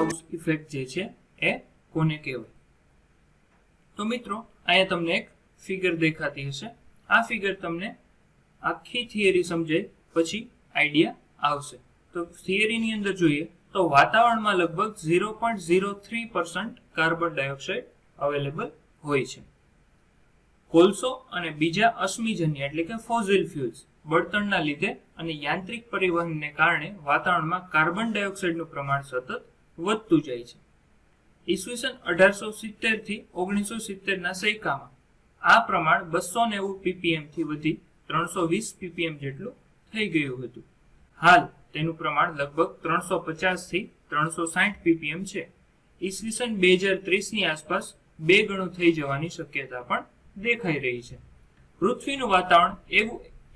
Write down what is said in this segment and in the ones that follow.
House effect જે છે એ કોને કહેવાય? તો મિત્રો અહીંયા તમને એક ફિગર દેખાતી હશે. આ ફિગર તમને આખી થિયરી સમજાય પછી આઈડિયા આવશે. તો થિયરીની અંદર જોઈએ તો વાતાવરણમાં લગભગ 0.03% કાર્બન ડાયોક્સાઇડ અવેલેબલ હોય છે. કોલસો અને બીજા અશ્મિજન્ય એટલે કે ફોસિલ ફ્યુલ્સ બળતણના લીધે અને યાંત્રિક પરિવહનને કારણે વાતાવરણમાં કાર્બન ડાયોક્સાઇડનું પ્રમાણ સતત વધતું જાય છે. ઈસવીસન 1870 થી 1970 ના સૈકામાં આ પ્રમાણ 290 ppm થી વધી 320 ppm જેટલું થઈ ગયું હતું. હાલ તેનું પ્રમાણ લગભગ 350 થી 360 ppm છે. ઈસવીસન 2030 ની આસપાસ 2 ગણું થઈ જવાની શક્યતા પણ દેખાઈ રહી છે. પૃથ્વીનું વાતાવરણ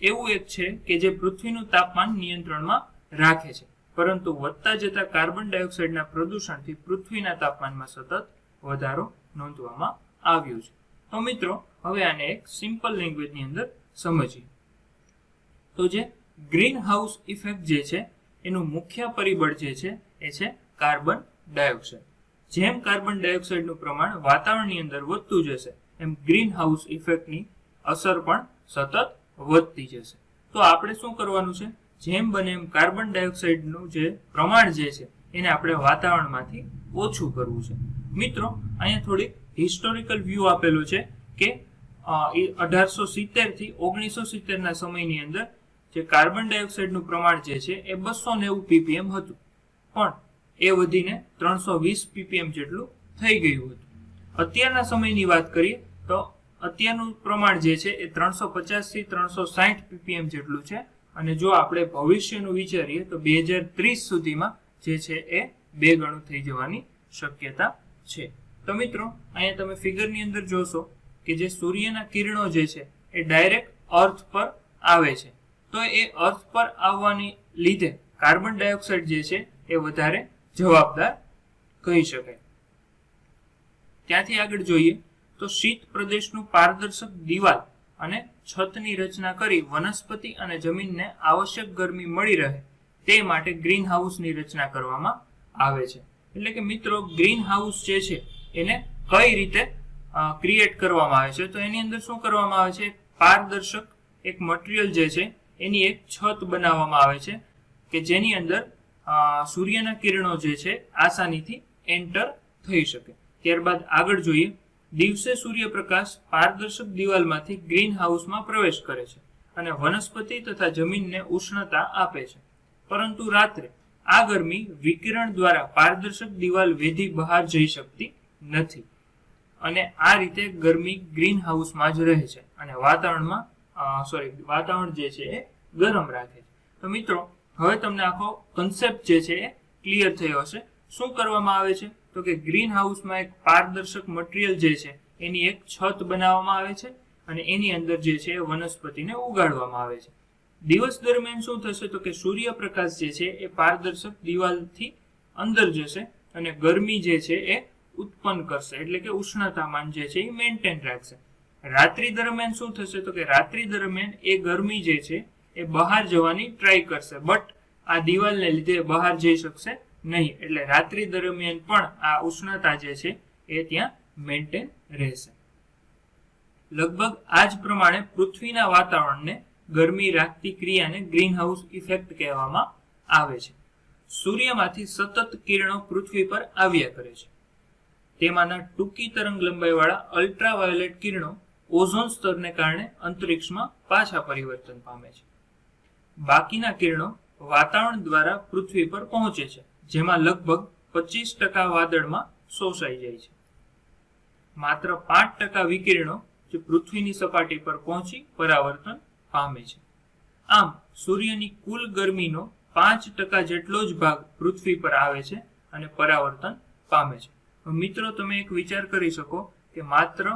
એવું એક છે કે જે પૃથ્વીનું તાપમાન નિયંત્રણમાં રાખે છે, પરંતુ વધતા જતા કાર્બન ડાયોક્સાઇડના પ્રદૂષણથી પૃથ્વીના તાપમાનમાં સતત વધારો નોંધવામાં આવ્યો છે. તો મિત્રો હવે આને એક સિમ્પલ લેંગ્વેજની અંદર સમજીએ. તો જે ગ્રીન હાઉસ ઇફેક્ટ જે છે એનું મુખ્ય પરિબળ જે છે એ છે કાર્બન ડાયોક્સાઇડ. જેમ કાર્બન ડાયોક્સાઇડનું પ્રમાણ વાતાવરણની અંદર વધતું જશે એમ ગ્રીન હાઉસ ઇફેક્ટની અસર પણ સતત વધતી જશે. તો આપણે શું કરવાનું છે? જેમ બને એમ કાર્બન ડાયોક્સાઇડનું જે પ્રમાણ જે છે એને આપણે વાતાવરણમાંથી ઓછું કરવું છે. મિત્રો અહીંયા થોડીક હિસ્ટોરિકલ વ્યૂ આપેલો છે કે 1870 થી 1970 ના સમયની અંદર જે કાર્બન ડાયોક્સાઇડનું પ્રમાણ જે છે એ 290 ppm હતું, પણ એ વધીને 320 ppm જેટલું થઈ ગયું હતું. અત્યારના સમયની વાત કરીએ તો અત્યારનું પ્રમાણ જે છે એ 350 થી 360 ppm જેટલું છે, અને જો આપણે ભવિષ્યનું વિચારીએ તો 2030 સુધીમાં જે છે એ 2 ગણું થઈ જવાની શક્યતા છે. તો મિત્રો અહીંયા તમે ફિગરની અંદર જોશો કે જે સૂર્યના કિરણો જે છે એ ડાયરેક્ટ અર્થ પર આવે છે. તો એ અર્થ પર આવવાની લીધે કાર્બન ડાયોક્સાઇડ જે છે એ વધારે જવાબદાર કહી શકાય. ત્યાંથી આગળ જોઈએ તો શીત પ્રદેશનું પારદર્શક દિવાલ અને છતની રચના કરી વનસ્પતિ અને જમીનને આવશ્યક ગરમી મળી રહે તે માટે ગ્રીન હાઉસની રચના કરવામાં આવે છે. એટલે કે મિત્રો ગ્રીન હાઉસ જે છે એને કઈ રીતે ક્રિએટ કરવામાં આવે છે? તો એની અંદર શું કરવામાં આવે છે? પારદર્શક એક મટીરિયલ જે છે એની એક છત બનાવવામાં આવે છે કે જેની અંદર સૂર્યના કિરણો જે છે આસાનીથી એન્ટર થઈ શકે. ત્યારબાદ આગળ જોઈએ, દિવસે સૂર્યપ્રકાશ પારદર્શક દિવાલમાંથી ગ્રીન હાઉસમાં પ્રવેશ કરે છે અને વનસ્પતિ તથા જમીનને ઉષ્ણતા આપે છે, પરંતુ રાત્રે આ ગરમી વિકિરણ દ્વારા પારદર્શક દિવાલ વેધી બહાર જઈ શકતી નથી અને આ રીતે ગરમી ગ્રીન હાઉસમાં જ રહે છે અને વાતાવરણ જે છે એ ગરમ રાખે છે. તો મિત્રો હવે તમને આખો કન્સેપ્ટ જે છે એ ક્લિયર થયો હશે. શું કરવામાં આવે છે? તો કે ગ્રીન હાઉસમાં એક પારદર્શક મટીરિયલ જે છે એની એક છત બનાવવામાં આવે છે અને એની અંદર જે છે વનસ્પતિને ઉગાડવામાં આવે છે. દિવસ દરમિયાન શું થશે? તો કે સૂર્યપ્રકાશ જે છે એ પારદર્શક દિવાલથી અંદર જશે અને ગરમી જે છે એ ઉત્પન્ન કરશે, એટલે કે ઉષ્ણતામાન જે છે એ મેન્ટેન રાખશે. રાત્રિ દરમિયાન શું થશે? તો કે રાત્રિ દરમિયાન એ ગરમી જે છે એ બહાર જવાની ટ્રાય કરશે, બટ આ દિવાલને લીધે બહાર જઈ શકશે નહીં, એટલે રાત્રિ દરમિયાન પણ આ ઉષ્ણતા જે છે એ ત્યાં મેન્ટેન રહેશે. લગભગ આ જ પ્રમાણે પૃથ્વીના વાતાવરણને ગરમી રાખતી ક્રિયાને ગ્રીન હાઉસ ઇફેક્ટ કહેવામાં આવે છે. સૂર્યમાંથી સતત કિરણો પૃથ્વી પર આવ્યા કરે છે. તેમાંના ટૂંકી તરંગ લંબાઈવાળા અલ્ટ્રાવાયોલેટ કિરણો ઓઝોન સ્તરને કારણે અંતરિક્ષમાં પાછા પરિવર્તન પામે છે. બાકીના કિરણો વાતાવરણ દ્વારા પૃથ્વી પર પહોંચે છે, જેમાં લગભગ 25% વાદળમાં શોષાઈ જાય છે. માત્ર 5% વિકિરણો જે પૃથ્વીની સપાટી પર પહોંચી પરાવર્તન પામે છે. આમ સૂર્યની કુલ ગરમીનો 5% જેટલો જ ભાગ પૃથ્વી પર આવે છે અને પરાવર્તન પામે છે. મિત્રો તમે એક વિચાર કરી શકો કે માત્ર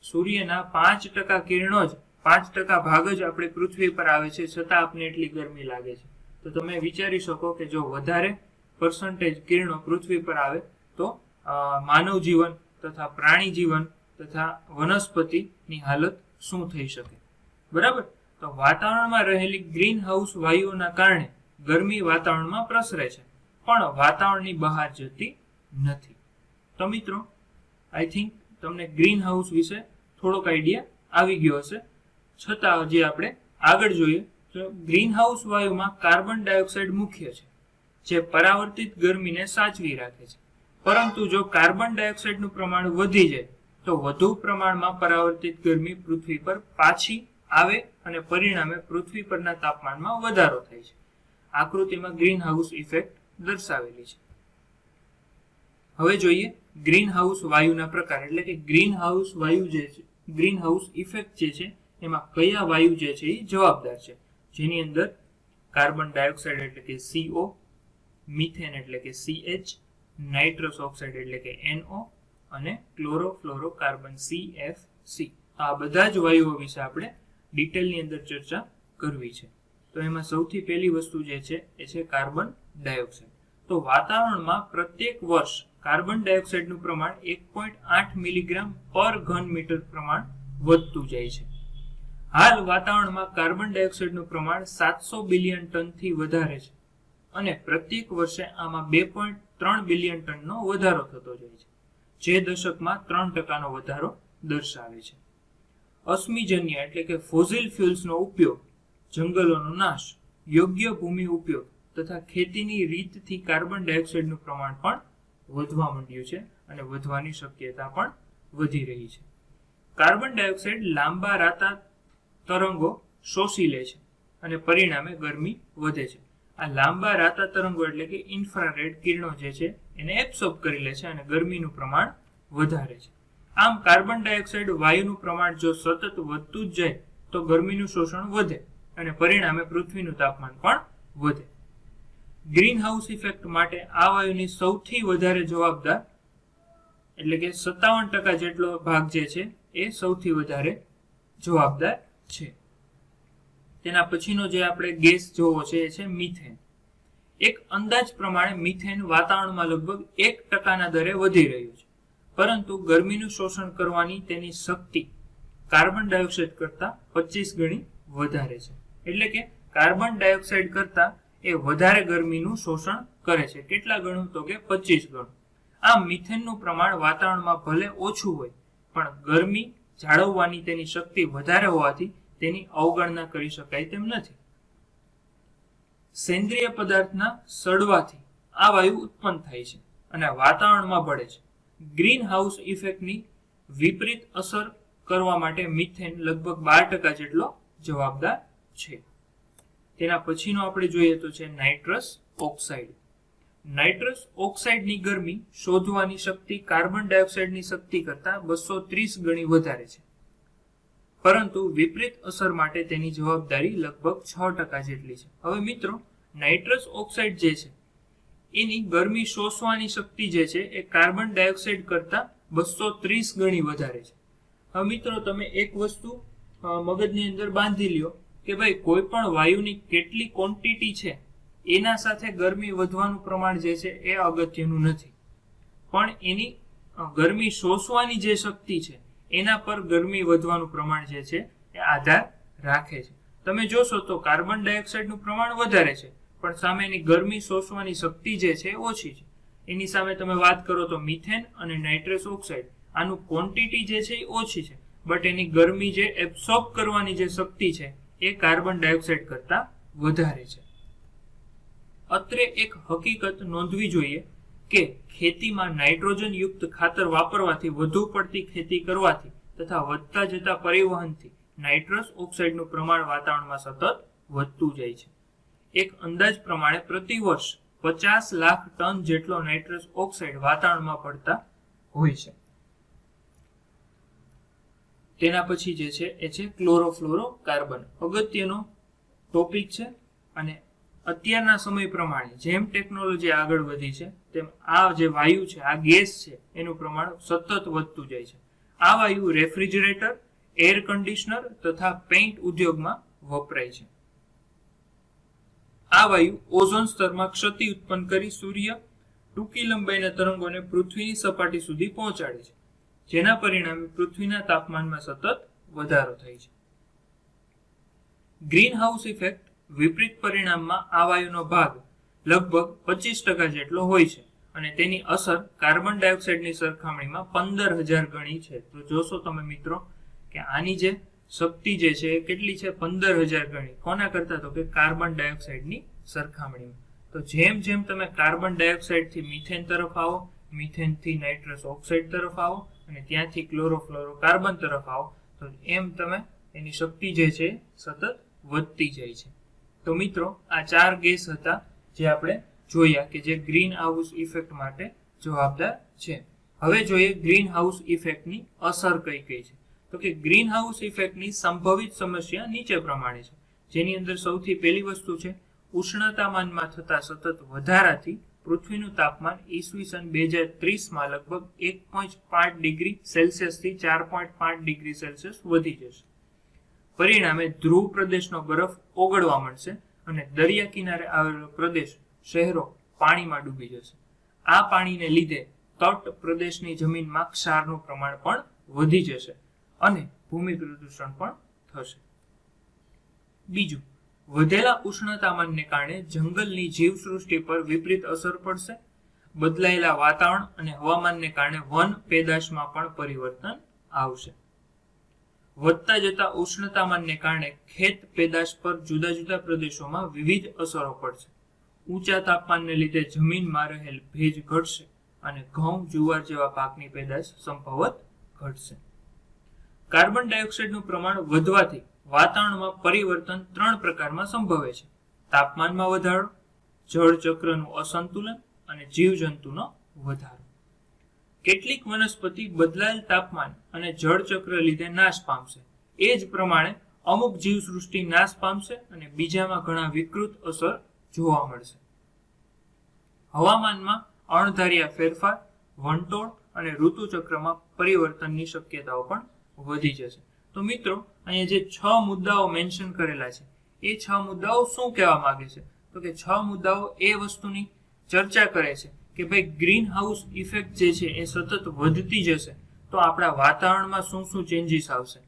સૂર્યના 5% કિરણો જ 5% ભાગ જ આપણી પૃથ્વી પર આવે છે, છતાં આપને એટલી ગરમી લાગે છે. તો તમે વિચારી શકો કે જો વધારે પર્સન્ટેજ કિરણો પૃથ્વી પર આવે તો માનવ જીવન તથા પ્રાણી જીવન તથા વનસ્પતિની હાલત શું થઈ શકે. બરાબર? તો વાતાવરણમાં રહેલી ગ્રીન હાઉસ વાયુઓના કારણે ગરમી વાતાવરણમાં પ્રસરે છે, પણ વાતાવરણની બહાર જતી નથી. તો મિત્રો, આઈ થિંક તમને ગ્રીન હાઉસ વિશે થોડોક આઈડિયા આવી ગયો હશે. છતાં હજી આપણે આગળ જોઈએ તો ગ્રીન હાઉસ વાયુમાં કાર્બન ડાયોક્સાઇડ મુખ્ય છે, જે પરાવર્તિત ગરમીને સાચવી રાખે છે. પરંતુ જો કાર્બન ડાયોક્સાઇડનું પ્રમાણ વધી જાય તો વધુ પ્રમાણમાં પરાવર્તિત ગરમી પૃથ્વી પર પાછી આવે અને પરિણામે પૃથ્વી પરના તાપમાનમાં વધારો થાય છે. આકૃતિમાં ગ્રીન હાઉસ ઇફેક્ટ દર્શાવેલી છે. હવે જોઈએ ગ્રીન હાઉસ વાયુના પ્રકાર, એટલે કે ગ્રીન હાઉસ વાયુ જે છે, ગ્રીન હાઉસ ઇફેક્ટ જે છે એમાં કયા વાયુ જે છે એ જવાબદાર છે, જેની અંદર કાર્બન ડાયોક્સાઇડ એટલે કે CO, મિથેન એટલે કે CH, નાઇટ્રસ ઓક્સાઇડ એટલે કે NO અને ક્લોરોફ્લોરોકાર્બન CFC. આ બધા જ વાયુઓ વિશે આપણે ડિટેલની અંદર ચર્ચા કરવી છે. તો એમાં સૌથી પહેલી વસ્તુ જે છે એ છે કાર્બન ડાયોક્સાઇડ. તો વાતાવરણમાં પ્રત્યેક વર્ષ કાર્બન ડાયોક્સાઇડનું પ્રમાણ 1.8 મિલીગ્રામ પર ઘન મીટર પ્રમાણ વધતું જાય છે. હાલ વાતાવરણમાં કાર્બન ડાયોક્સાઇડનું પ્રમાણ 700 બિલિયન ટનથી વધારે છે અને પ્રત્યેક વર્ષે આમાં 2.3 બિલિયન ટનનો વધારો થતો જાય છે, જે દશકમાં 3% વધારો દર્શાવે છે. અશ્મિજન્ય એટલે કે ફોસિલ ફ્યુલ્સનો ઉપયોગ, જંગલોનો નાશ, યોગ્ય ભૂમિ ઉપયોગ તથા ખેતીની રીતથી કાર્બન ડાયોક્સાઇડનું પ્રમાણ પણ વધવા માંડ્યું છે અને વધવાની શક્યતા પણ વધી રહી છે. કાર્બન ડાયોક્સાઇડ લાંબા રાતા તરંગો શોષી લે છે અને પરિણામે ગરમી વધે છે. આ લાંબા રાતા તરંગો એટલે કે ઇન્ફ્રારેડ કિરણો જે છે એને એબ્સોર્બ કરી લે છે અને ગરમીનું પ્રમાણ વધારે છે. આમ કાર્બન ડાયોક્સાઇડ વાયુનું પ્રમાણ જો સતત વધતું જ જાય તો ગરમીનું શોષણ વધે અને પરિણામે પૃથ્વીનું તાપમાન પણ વધે. ગ્રીન હાઉસ ઇફેક્ટ માટે આ વાયુની સૌથી વધારે જવાબદાર એટલે કે 57% જેટલો ભાગ જે છે એ સૌથી વધારે જવાબદાર છે. તેના પછીનો જે આપણે ગેસ જોવો છે એ છે મિથેન. એક અંદાજ પ્રમાણે મિથેન વાતાવરણમાં લગભગ 1% દરે વધી રહ્યું છે, પરંતુ ગરમીનું શોષણ કરવાની તેની શક્તિ કાર્બન ડાયોક્સાઇડ કરતા 25 ગણી વધારે છે. એટલે કે કાર્બન ડાયોક્સાઇડ કરતા એ વધારે ગરમીનું શોષણ કરે છે. કેટલા ગણું? તો કે 25 ગણું. આમ મિથેનનું પ્રમાણ વાતાવરણમાં ભલે ઓછું હોય પણ ગરમી જાળવવાની તેની શક્તિ વધારે હોવાથી તેની અવગણના કરી શકાય તેમ નથી. સેન્દ્રિય પદાર્થના સડવાથી આ વાયુ ઉત્પન્ન થાય છે અને વાતાવરણમાં ભળે છે. ગ્રીન હાઉસ ઇફેક્ટની વિપરીત અસર કરવા માટે મિથેન લગભગ 12% જેટલો જવાબદાર છે. તેના પછીનો આપણે જોઈએ તો છે નાઇટ્રસ ઓક્સાઇડ. નાઇટ્રસ ઓક્સાઇડની ગરમી શોધવાની શક્તિ કાર્બન ડાયોક્સાઇડની શક્તિ કરતા 230 ગણી વધારે છે, પરંતુ વિપરીત અસર માટે તેની જવાબદારી લગભગ 6% જેટલી છે. હવે મિત્રો, નાઇટ્રસ ઓક્સાઇડ જે છે એની ગરમી શોષવાની શક્તિ જે છે એ કાર્બન ડાયોક્સાઇડ કરતા 230 ગણી વધારે છે. હવે મિત્રો, તમે એક વસ્તુ મગજની અંદર બાંધી લ્યો કે ભાઈ કોઈ પણ વાયુની કેટલી ક્વોન્ટિટી છે એના સાથે ગરમી વધવાનું પ્રમાણ જે છે એ અગત્યનું નથી, પણ એની ગરમી શોષવાની જે શક્તિ છે એના પર ગરમી વધવાનું પ્રમાણ જે છે એ આધાર રાખે છે. તમે જોશો તો કાર્બન ડાયોક્સાઇડનું પ્રમાણ વધારે છે પણ સામે એની ગરમી શોષવાની શક્તિ જે છે ઓછી છે. એની સામે તમે વાત કરો તો મિથેન અને નાઇટ્રસ ઓક્સાઇડ, આનું ક્વોન્ટિટી જે છે એ ઓછી છે, બટ એની ગરમી જે એબ્સોર્બ કરવાની જે શક્તિ છે એ કાર્બન ડાયોક્સાઇડ કરતા વધારે છે. અત્રે એક હકીકત નોંધવી જોઈએ કે ખેતીમાં નાઇટ્રોજન યુક્ત ખાતર વાપરવાથી, વધુ પડતી ખેતી કરવાથી તથા વધતા જતા પરિવહનથી નાઇટ્રસ ઓક્સાઇડનું પ્રમાણ વાતાવરણમાં સતત વધતું જાય છે. એક અંદાજ પ્રમાણે પ્રતિ વર્ષ 50 લાખ ટન જેટલો નાઇટ્રસ ઓક્સાઇડ વાતાવરણમાં પડતા હોય છે. તેના પછી જે છે એ છે ક્લોરોફ્લોરોકાર્બન. અગત્યનો ટોપિક છે અને અત્યારના સમય પ્રમાણે જેમ ટેકનોલોજી આગળ વધી છે તેમ આ જે વાયુ છે, આ ગેસ છે, એનું પ્રમાણ સતત વધતું જાય છે. આ વાયુ રેફ્રિજરેટર, એર કન્ડિશનર તથા પેઇન્ટ ઉદ્યોગમાં વપરાય છે. આ વાયુ ઓઝોન સ્તરમાં ક્ષતિ ઉત્પન્ન કરી સૂર્ય ટૂંકી લંબાઈના તરંગોને પૃથ્વીની સપાટી સુધી પહોંચાડે છે, જેના પરિણામે પૃથ્વીના તાપમાનમાં સતત વધારો થાય છે. ગ્રીન હાઉસ ઇફેક્ટ વિપરીત પરિણામમાં આ વાયુનો ભાગ લગભગ 25% જેટલો હોય છે અને તેની અસર કાર્બન ડાયોક્સાઇડની સરખામણીમાં 15,000 ગણી છે. તો જોશો તમે મિત્રો કે આની જે શક્તિ જે છે એ કેટલી છે? 15,000 ગણી. કોના કરતા? તો કે કાર્બન ડાયોક્સાઇડની સરખામણીમાં. તો જેમ જેમ તમે કાર્બન ડાયોક્સાઇડથી મિથેન તરફ આવો, મિથેનથી નાઇટ્રસ ઓક્સાઇડ તરફ આવો અને ત્યાંથી ક્લોરોફ્લોરોકાર્બન તરફ આવો, તો એમ તમે એની શક્તિ જે છે સતત વધતી જાય છે. તો મિત્રો આ 4 ગેસ હતા જે આપણે જોયા કે જે ગ્રીન હાઉસ ઇફેક્ટ માટે જવાબદાર છે. હવે જોઈએ ગ્રીન હાઉસ ઇફેક્ટની અસર કઈ કઈ છે. તો કે ગ્રીન હાઉસ ઇફેક્ટની સંભવિત સમસ્યા નીચે પ્રમાણે છે, જેની અંદર સૌથી પહેલી વસ્તુ છે ઉષ્ણતામાનમાં થતા સતત વધારાથી પૃથ્વીનું તાપમાન ઈસવીસન 2030માં લગભગ 1.5 ડિગ્રી સેલ્સિયસથી 4.5 ડિગ્રી સેલ્સિયસ વધી જશે. પરિણામે ધ્રુવ પ્રદેશનો બરફ ઓગળવા મળશે અને દરિયા કિનારે આવેલો પ્રદેશ, શહેરો પાણીમાં ડૂબી જશે. આ પાણીને લીધે તટ પ્રદેશની જમીનમાં ક્ષારનું પ્રમાણ પણ વધી જશે અને ભૂમિ પ્રદૂષણ પણ થશે. બીજું, વધેલા ઉષ્ણતામાનને કારણે જંગલની જીવસૃષ્ટિ પર વિપરીત અસર પડશે. બદલાયેલા વાતાવરણ અને હવામાનને કારણે વન પેદાશમાં પણ પરિવર્તન આવશે. વધતા જતા ઉષ્ણતામાનને કારણે ખેત પેદાશ પર જુદા જુદા પ્રદેશોમાં વિવિધ અસરો પડશે. ઊંચા તાપમાનને લીધે જમીનમાં રહેલ ભેજ ઘટશે અને ઘઉં, જુવાર જેવા પાકની પેદાશ સંભવત ઘટશે. કાર્બન ડાયોક્સાઇડનું પ્રમાણ વધવાથી વાતાવરણમાં પરિવર્તન 3 પ્રકારમાં સંભવે છે: તાપમાનમાં વધારો, જળચક્રનું અસંતુલન અને જીવજંતુનો વધારો. કેટલીક વનસ્પતિ બદલાયેલ તાપમાન અને જળચક્ર લીધે નાશ પામશે. એ જ પ્રમાણે અમુક જીવસૃષ્ટિ નાશ પામશે અને બીજામાં ઘણા વિકૃત અસર જોવા મળશે. હવામાનમાં અણધાર્યા ફેરફાર, વંટોળ અને ઋતુચક્રમાં પરિવર્તનની શક્યતાઓ પણ વધી જશે. તો મિત્રો અહીંયા જે 6 મુદ્દાઓ મેન્શન કરેલા છે એ 6 મુદ્દાઓ શું કહેવા માંગે છે? તો કે 6 મુદ્દાઓ એ વસ્તુની ચર્ચા કરે છે કે ભાઈ ગ્રીન હાઉસ ઇફેક્ટ જે છે એ સતત વધતી જશે તો આપણા વાતાવરણમાં શું શું ચેન્જીસ આવશે,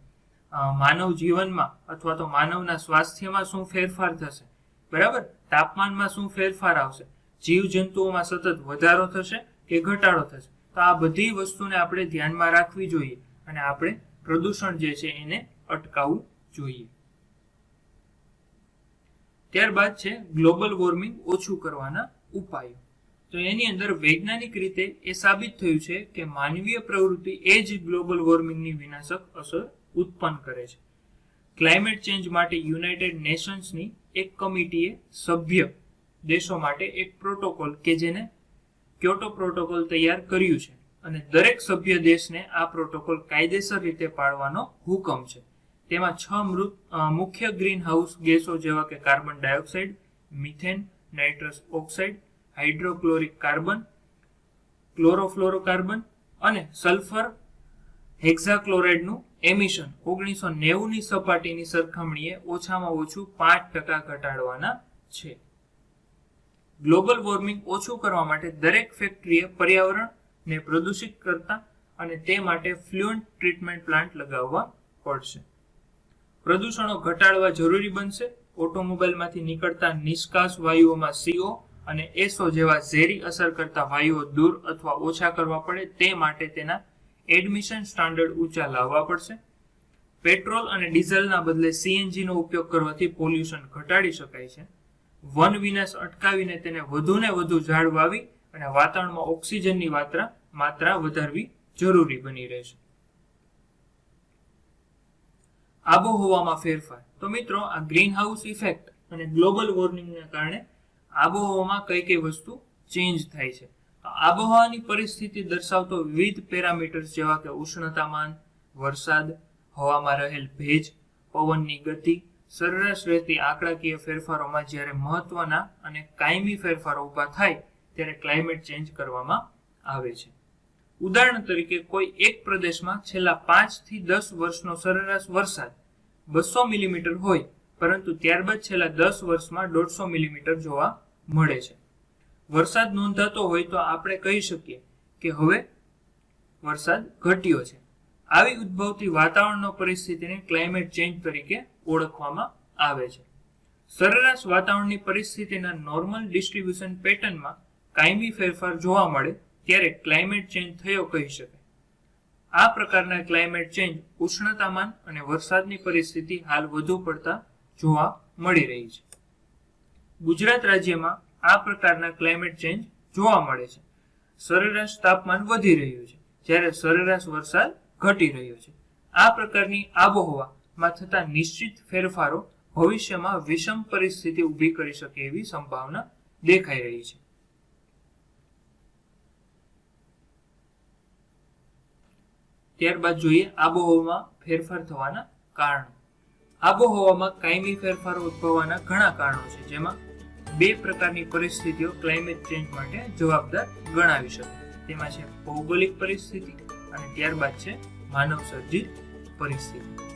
માનવ જીવનમાં અથવા તો માનવના સ્વાસ્થ્યમાં શું ફેરફાર થશે, બરાબર, તાપમાનમાં શું ફેરફાર આવશે, જીવજંતુઓમાં સતત વધારો થશે કે ઘટાડો થશે. તો આ બધી વસ્તુને આપણે ધ્યાનમાં રાખવી જોઈએ અને આપણે પ્રદૂષણ જે છે એને અટકાવવું જોઈએ. ત્યારબાદ છે ગ્લોબલ વોર્મિંગ ઓછું કરવાના ઉપાયો. તો એની અંદર વૈજ્ઞાનિક રીતે એ સાબિત થયું છે કે માનવીય પ્રવૃત્તિ એ જ ગ્લોબલ વોર્મિંગની વિનાશક અસર ઉત્પન્ન કરે છે. ક્લાઇમેટ ચેન્જ માટે યુનાઇટેડ નેશન્સની એક કમિટીએ સભ્ય દેશો માટે એક પ્રોટોકોલ કે જેને ક્યોટો પ્રોટોકોલ તૈયાર કર્યું છે અને દરેક સભ્ય દેશને આ પ્રોટોકોલ કાયદેસર રીતે પાળવાનો હુકમ છે. તેમાં 6 મુખ્ય ગ્રીન હાઉસ ગેસો જેવા કે carbon dioxide, methane, nitrous oxide, hydrochloric carbon, chlorofluorocarbon અને સલ્ફર હેક્સાક્લોરાઇડનું એમિશન 1990ની સપાટીની સરખામણીએ ઓછામાં ઓછું 5% ઘટાડવાના છે. ગ્લોબલ વોર્મિંગ ઓછું કરવા માટે દરેક ફેક્ટરીએ પર્યાવરણને પ્રદૂષિત કરતા અને તે માટે ફ્લુએન્ટ ટ્રીટમેન્ટ પ્લાન્ટ લગાવવા પડશે. પ્રદૂષણો ઘટાડવા જરૂરી બનશે. ઓટોમોબાઈલમાંથી નીકળતા નિષ્કાસ વાયુઓમાં CO અને SO જેવા ઝેરી અસર કરતા વાયુઓ દૂર અથવા ઓછા કરવા પડે તે માટે તેના એડમિશન સ્ટાન્ડર્ડ ઊંચા લાવવા પડશે. પેટ્રોલ અને ડીઝલના બદલે CNG નો ઉપયોગ કરવાથી પોલ્યુશન ઘટાડી શકાય છે. વન વિનાશ અટકાવીને તેને વધુને વધુ ઝાડ વાવી અને વાતાવરણમાં ઓક્સિજનની માત્રા વધારવી જરૂરી બની રહેશે. આબોહવામાં ફેરફાર. તો મિત્રો આ ગ્રીન હાઉસ ઇફેક્ટ અને ગ્લોબલ વોર્મિંગને કારણે આબોહવામાં કઈ કઈ વસ્તુ ચેન્જ થાય છે. આબોહવાની પરિસ્થિતિ દર્શાવતો વિવિધ પેરામીટર્સ જેવા કે ઉષ્ણતામાન, વરસાદ, હવામાં રહેલ ભેજ, પવનની ગતિ, સરેરાશ રહેતી આંકડાકીય ફેરફારોમાં જ્યારે મહત્વના અને કાયમી ફેરફારો ઊભા થાય ત્યારે ક્લાઇમેટ ચેન્જ કરવામાં આવે છે. ઉદાહરણ તરીકે કોઈ એક પ્રદેશમાં છેલ્લા 5 થી 10 વર્ષનો સરેરાશ વરસાદ 200 મિલીમીટર હોય પરંતુ ત્યારબાદ છેલ્લા 10 વર્ષમાં 150 મિલીમીટર જોવા મળે છે. વરસાદ નોંધાતો હોય તો આપણે કહી શકીએ કે હવે વરસાદ ઘટ્યો છે. આવી ઉદ્ભવતી વાતાવરણનો પરિસ્થિતિને ક્લાઇમેટ ચેન્જ તરીકે ઓળખવામાં આવે છે. સરેરાશ વાતાવરણની પરિસ્થિતિના નોર્મલ ડિસ્ટ્રીબ્યુશન પેટર્નમાં કાયમી ફેરફાર જોવા મળે ત્યારે ક્લાઇમેટ ચેન્જ થયો કહી શકાય. આ પ્રકારના ક્લાઇમેટ ચેન્જ ઉષ્ણતામાન અને વરસાદની પરિસ્થિતિ હાલ વધુ પડતા જોવા મળી રહી છે. ગુજરાત રાજ્યમાં આ પ્રકારના ક્લાઇમેટ ચેન્જ જોવા મળે છે. સરેરાશ તાપમાન વધી રહ્યું છે જ્યારે સરેરાશ વરસાદ ઘટી રહ્યો છે. આ પ્રકારની આબોહવામાં થતા નિશ્ચિત ફેરફારો ભવિષ્યમાં વિષમ પરિસ્થિતિ ઊભી કરી શકે એવી સંભાવના દેખાઈ રહી છે. ત્યારબાદ જોઈએ આબોહવામાં ફેરફાર થવાના કારણો. આબોહવામાં કાયમી ફેરફારો ઉદ્ભવવાના ઘણા કારણો છે, જેમાં 2 પ્રકારની પરિસ્થિતિઓ ક્લાઇમેટ ચેન્જ માટે જવાબદાર ગણાવી શકાય. તેમાં છે ભૌગોલિક પરિસ્થિતિ અને ત્યારબાદ છે માનવ સર્જિત પરિસ્થિતિ.